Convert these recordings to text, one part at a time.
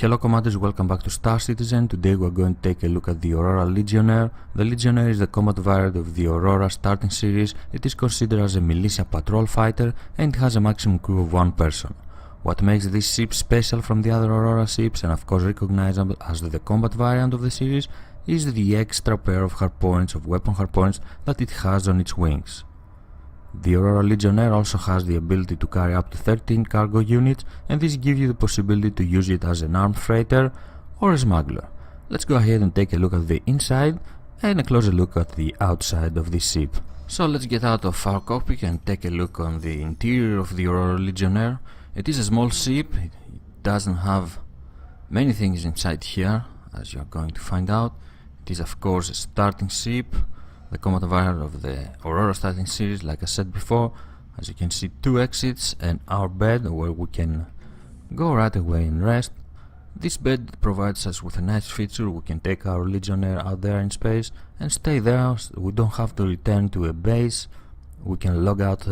Hello commanders, welcome back to Star Citizen. Today we are going to take a look at the Aurora Legionnaire. The Legionnaire is the combat variant of the Aurora starting series. It is considered as a militia patrol fighter and it has a maximum crew of 1 person. What makes this ship special from the other Aurora ships and of course recognizable as the combat variant of the series is the extra pair of hardpoints, of weapon hardpoints that it has on its wings. The Aurora Legionnaire also has the ability to carry up to 13 cargo units, and this gives you the possibility to use it as an armed freighter or a smuggler. Let's go ahead and take a look at the inside and a closer look at the outside of this ship. So let's get out of our cockpit and take a look on the interior of the Aurora Legionnaire. It is a small ship, it doesn't have many things inside here, as you are going to find out. It is of course a starting ship, the combat variant of the Aurora starting series, like I said before. As you can see, 2 exits and our bed where we can go right away and rest. This bed provides us with a nice feature. We can take our Legionnaire out there in space and stay there. We don't have to return to a base. We can log out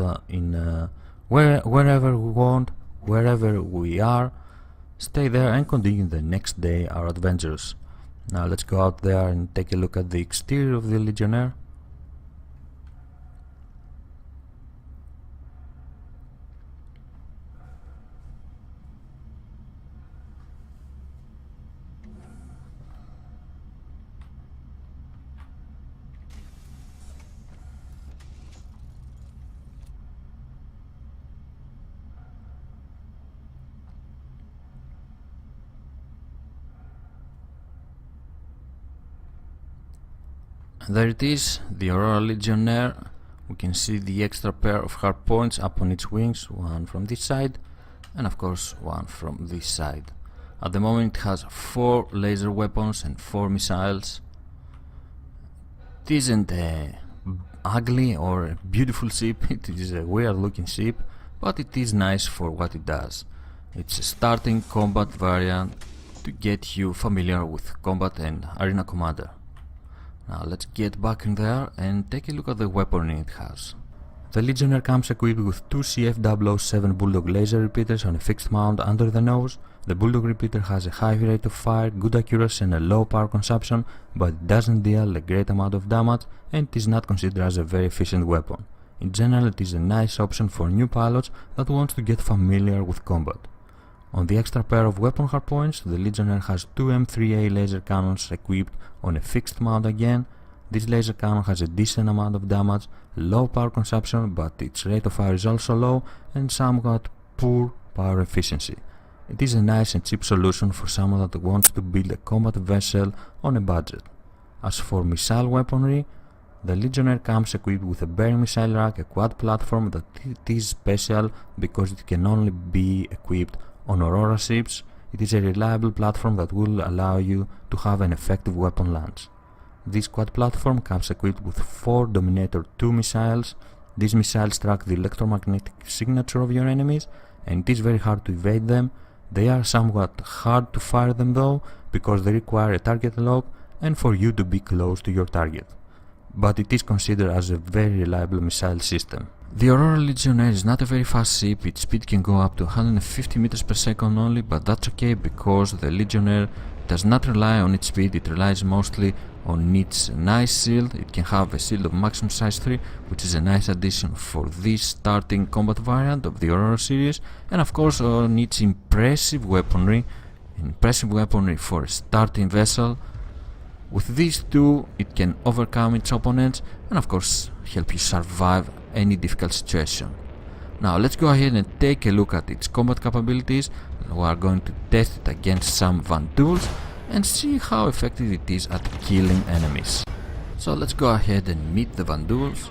wherever we want, wherever we are, stay there and continue the next day our adventures. Now let's go out there and take a look at the exterior of the Legionnaire. There it is, the Aurora Legionnaire. We can see the extra pair of hardpoints up on its wings, one from this side and of course one from this side. At the moment it has 4 laser weapons and 4 missiles. It isn't a ugly or a beautiful ship, it is a weird looking ship, but it is nice for what it does. It's a starting combat variant to get you familiar with combat and arena commander. Now let's get back in there and take a look at the weaponry it has. The Legionnaire comes equipped with 2 CF007 Bulldog laser repeaters on a fixed mount under the nose. The Bulldog repeater has a high rate of fire, good accuracy and a low power consumption, but it doesn't deal a great amount of damage and it is not considered as a very efficient weapon. In general, it is a nice option for new pilots that want to get familiar with combat. On the extra pair of weapon hardpoints, the Legionnaire has 2 M3A laser cannons equipped on a fixed mount again. This laser cannon has a decent amount of damage, low power consumption, but its rate of fire is also low and somewhat poor power efficiency. It is a nice and cheap solution for someone that wants to build a combat vessel on a budget. As for missile weaponry, the Legionnaire comes equipped with a Behring missile rack, a quad platform that it is special because it can only be equipped on Aurora ships. It is a reliable platform that will allow you to have an effective weapon launch. This quad platform comes equipped with 4 Dominator 2 missiles. These missiles track the electromagnetic signature of your enemies and it is very hard to evade them. They are somewhat hard to fire them though, because they require a target lock and for you to be close to your target. But it is considered as a very reliable missile system. The Aurora Legionnaire is not a very fast ship, its speed can go up to 150 meters per second only, but that's okay because the Legionnaire does not rely on its speed, it relies mostly on its nice shield. It can have a shield of maximum size 3, which is a nice addition for this starting combat variant of the Aurora series, and of course on its impressive weaponry for a starting vessel. With these 2 it can overcome its opponents and of course help you survive any difficult situation. Now let's go ahead and take a look at its combat capabilities. We are going to test it against some Vanduls and see how effective it is at killing enemies. So let's go ahead and meet the Vanduls.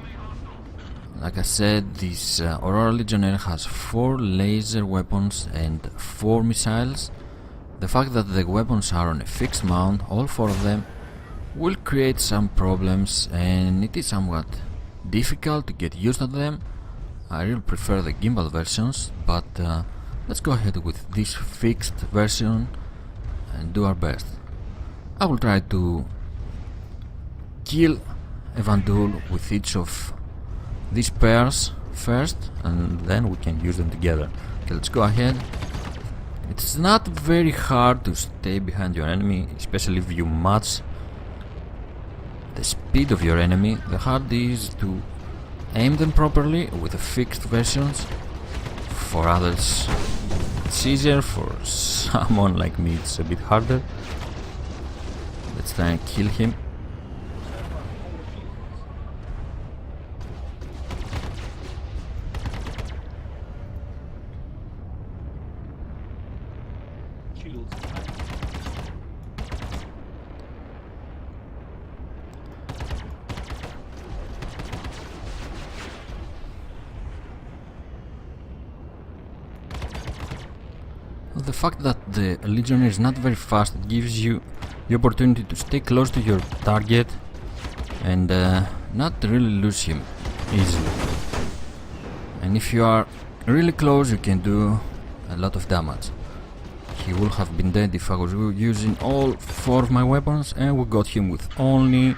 Like I said, this Aurora Legionnaire has 4 laser weapons and 4 missiles. The fact that the weapons are on a fixed mount, all 4 of them, will create some problems and it is somewhat difficult to get used to them. I really prefer the gimbal versions, but let's go ahead with this fixed version and do our best. I will try to kill a Vandul with each of these pairs first and then we can use them together. Okay, let's go ahead. It's not very hard to stay behind your enemy, especially if you match the speed of your enemy. The hard is to aim them properly with the fixed versions. For others it's easier, for someone like me it's a bit harder. Let's try and kill him. The fact that the Legionnaire is not very fast, it gives you the opportunity to stay close to your target and not really lose him easily. And if you are really close, you can do a lot of damage. He would have been dead if I was using all 4 of my weapons, and we got him with only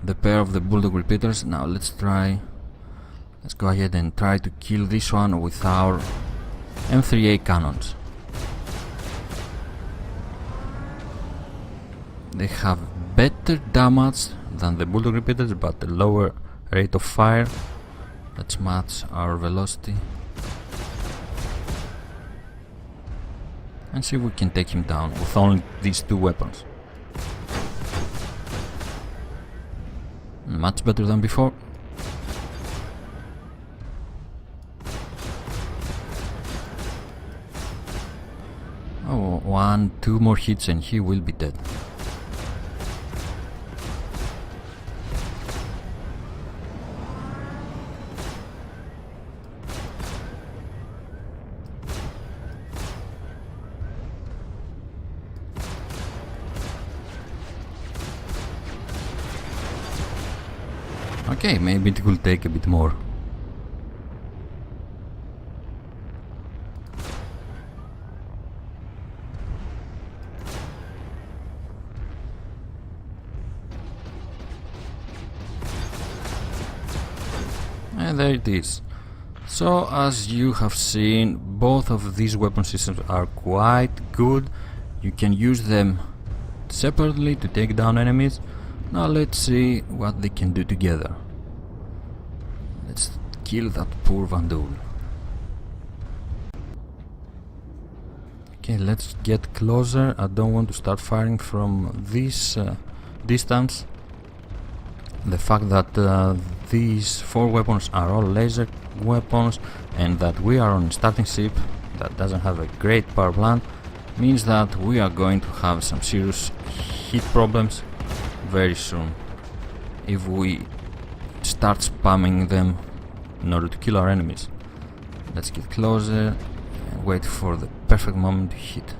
the pair of the bulldog repeaters. Now let's go ahead and try to kill this one with our M3A cannons. They have better damage than the bulldog repeaters, but a lower rate of fire. Let's match our velocity and see if we can take him down with only these 2 weapons. Much better than before. Oh, 1-2 more hits and he will be dead. Okay, maybe it will take a bit more. And there it is. So, as you have seen, both of these weapon systems are quite good. You can use them separately to take down enemies. Now let's see what they can do together. Let's kill that poor Vandal. Okay, let's get closer. I don't want to start firing from this distance. The fact that these 4 weapons are all laser weapons and that we are on a starting ship that doesn't have a great power plant means that we are going to have some serious heat problems very soon if we start spamming them in order to kill our enemies. Let's get closer and wait for the perfect moment to hit.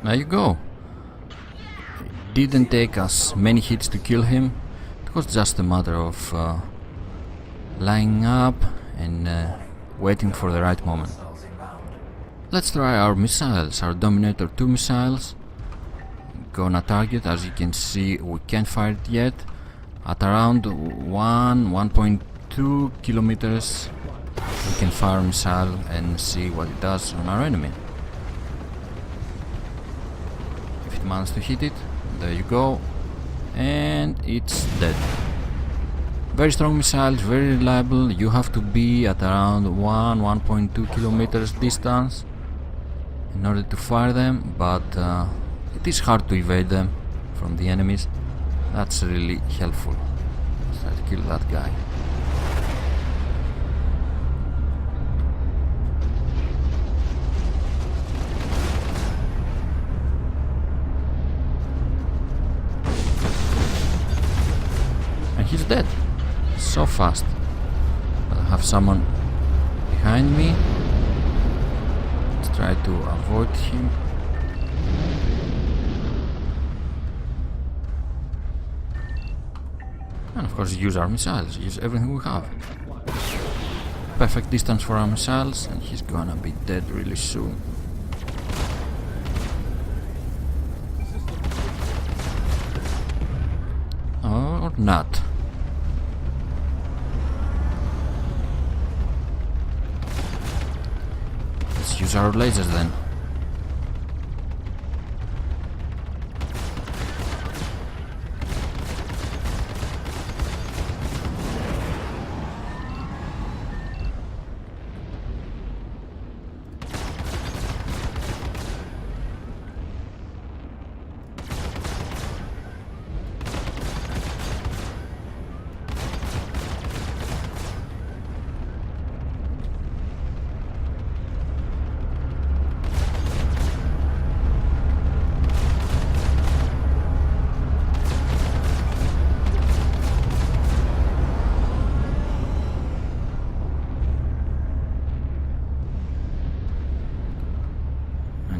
There you go. It didn't take us many hits to kill him. It was just a matter of lining up and waiting for the right moment. Let's try our missiles, our Dominator 2 missiles. Gonna target, as you can see we can't fire it yet. At around 1.2 kilometers we can fire a missile and see what it does on our enemy. Managed to hit it, there you go, and it's dead. Very strong missiles, very reliable. You have to be at around 1.2 kilometers distance in order to fire them, but it is hard to evade them from the enemies. That's really helpful. Let's try to kill that guy. he's dead. So fast. But I have someone behind me. Let's try to avoid him. And of course use our missiles, use everything we have. Perfect distance for our missiles, and he's gonna be dead really soon. Or not. Let's use our lasers then.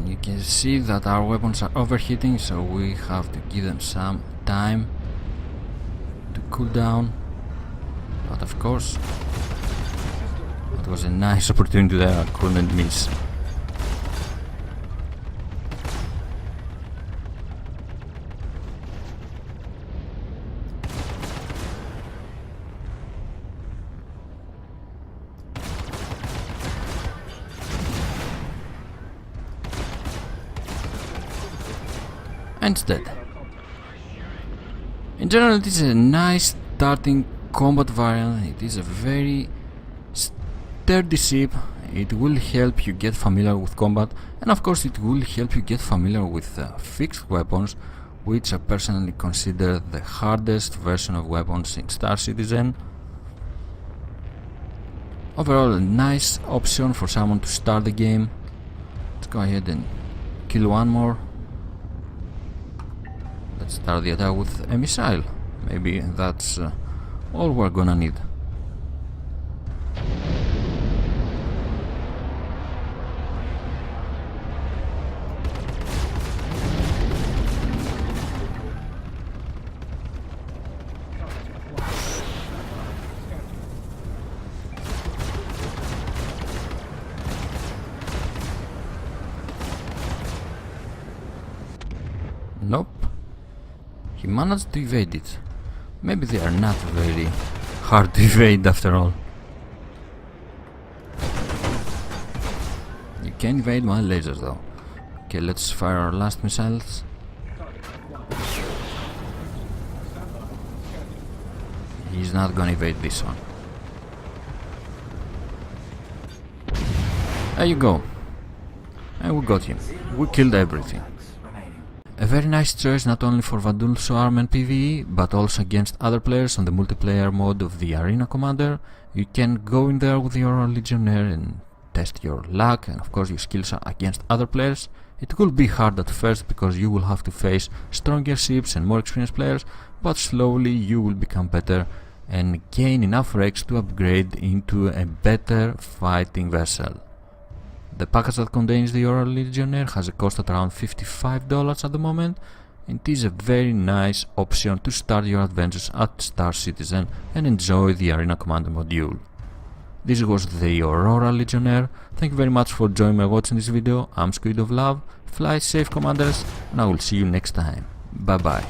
You can see that our weapons are overheating, so we have to give them some time to cool down. But of course, it was a nice opportunity there, I couldn't miss. And it's dead. In general, it is a nice starting combat variant. It is a very sturdy ship. It will help you get familiar with combat, and of course it will help you get familiar with fixed weapons, which I personally consider the hardest version of weapons in Star Citizen. Overall, a nice option for someone to start the game. Let's go ahead and kill one more. Let's start the attack with a missile. Maybe that's all we're gonna need. Nope. He managed to evade it. Maybe they are not very hard to evade after all. You can evade my lasers though. Okay, let's fire our last missiles. He's not gonna evade this one. There you go. And we got him. We killed everything. A very nice choice not only for Vadulso Arm and PvE, but also against other players on the multiplayer mode of the Arena Commander. You can go in there with the Aurora Legionnaire and test your luck and of course your skills against other players. It will be hard at first because you will have to face stronger ships and more experienced players, but slowly you will become better and gain enough wrecks to upgrade into a better fighting vessel. The package that contains the Aurora Legionnaire has a cost at around $55 at the moment, and it is a very nice option to start your adventures at Star Citizen and enjoy the Arena Commander module. This was the Aurora Legionnaire. Thank you very much for joining me watching this video. I'm Squid of Love. Fly safe, commanders, and I will see you next time. Bye bye.